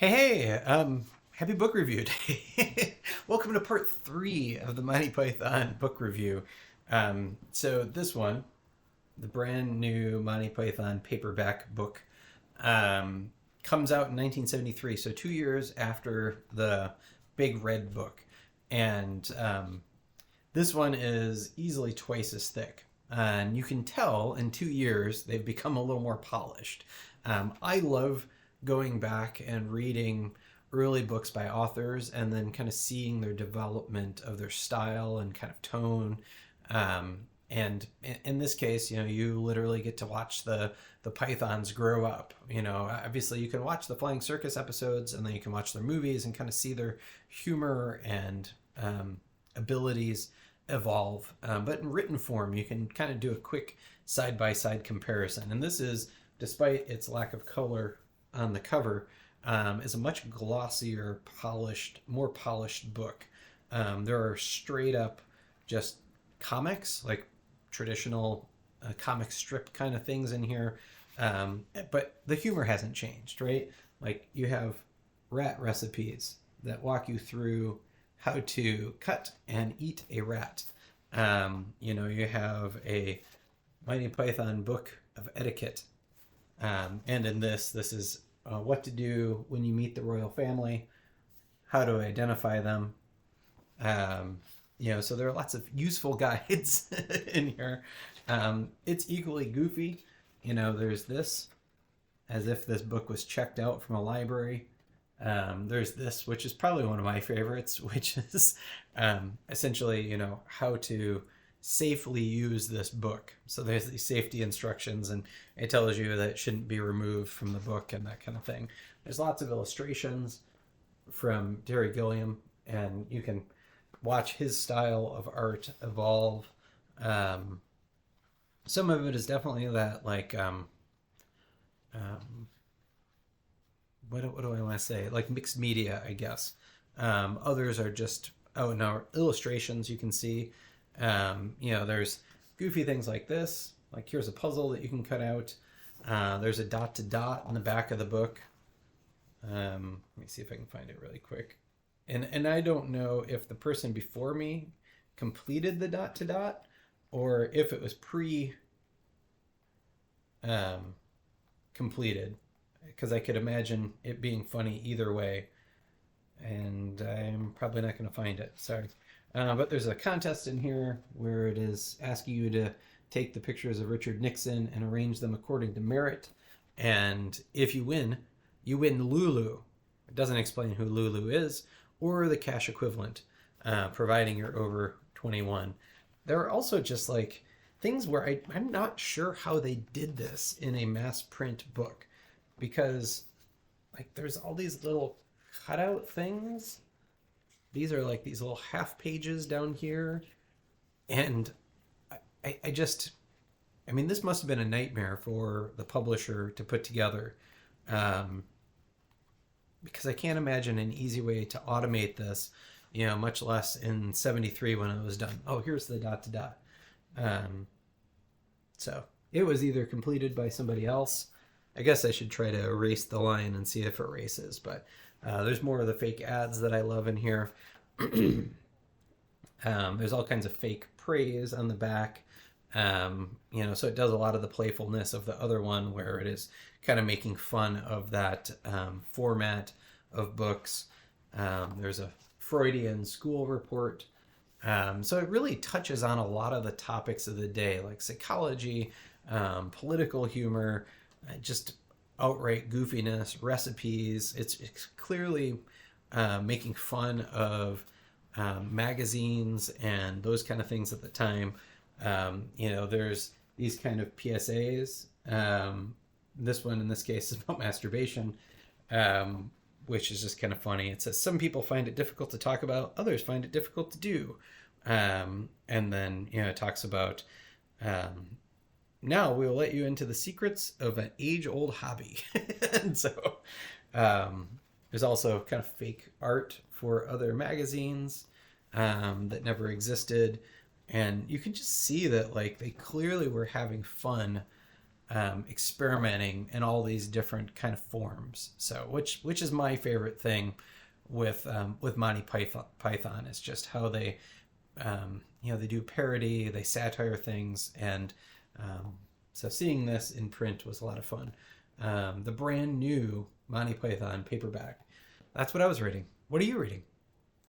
Happy book review day. Welcome to part 3 of the Monty Python book review. So this one, the brand new Monty Python paperback book, comes out in 1973, so 2 years after the Big Red book. And this one is easily twice as thick. And you can tell in 2 years they've become a little more polished. I love going back and reading early books by authors and then kind of seeing their development of their style and kind of tone. And in this case, you literally get to watch the Pythons grow up. Obviously you can watch the Flying Circus episodes and then you can watch their movies and kind of see their humor and abilities evolve. But in written form, you can kind of do a quick side-by-side comparison. And this is, despite its lack of color on the cover, is a much glossier, more polished book. There are straight up just comics, like traditional comic strip kind of things in here. But the humor hasn't changed, right? Like you have rat recipes that walk you through how to cut and eat a rat. You have a Monty Python book of etiquette. And in this is what to do when you meet the royal family, how to identify them. So there are lots of useful guides in here. It's equally goofy. There's this, as if this book was checked out from a library. There's this, which is probably one of my favorites, which is essentially, how to safely use this book. So there's these safety instructions and it tells you that it shouldn't be removed from the book and that kind of thing. There's lots of illustrations from Terry Gilliam and you can watch his style of art evolve. Some of it is definitely that like what do I want to say, like mixed media, I guess. Others are just illustrations you can see. There's goofy things like this, like here's a puzzle that you can cut out. There's a dot to dot in the back of the book. Let me see if I can find it really quick. And I don't know if the person before me completed the dot to dot or if it was completed, because I could imagine it being funny either way. And I'm probably not going to find it. Sorry. But there's a contest in here where it is asking you to take the pictures of Richard Nixon and arrange them according to merit. And if you win Lulu. It doesn't explain who Lulu is or the cash equivalent, providing you're over 21. There are also just like things where I'm not sure how they did this in a mass print book, because like there's all these little cutout things. These are like these little half pages down here. And this must have been a nightmare for the publisher to put together. Because I can't imagine an easy way to automate this, much less in 73 when it was done. Oh, here's the dot to dot. So it was either completed by somebody else. I guess I should try to erase the line and see if it erases, but there's more of the fake ads that I love in here. There's all kinds of fake praise on the back. So it does a lot of the playfulness of the other one where it is kind of making fun of that format of books. There's a Freudian school report. So it really touches on a lot of the topics of the day, like psychology, political humor, just outright goofiness, recipes. It's clearly making fun of magazines and those kind of things at the time. There's these kind of PSAs. This one in this case is about masturbation, which is just kind of funny. It says some people find it difficult to talk about, others find it difficult to do. And then, it talks about now we will let you into the secrets of an age-old hobby. And so there's also kind of fake art for other magazines that never existed. And you can just see that like they clearly were having fun experimenting in all these different kind of forms. So which is my favorite thing with Monty Python is just how they they do parody, they satire things, and so seeing this in print was a lot of fun. The brand new Monty Python paperback. That's what I was reading. What are you reading?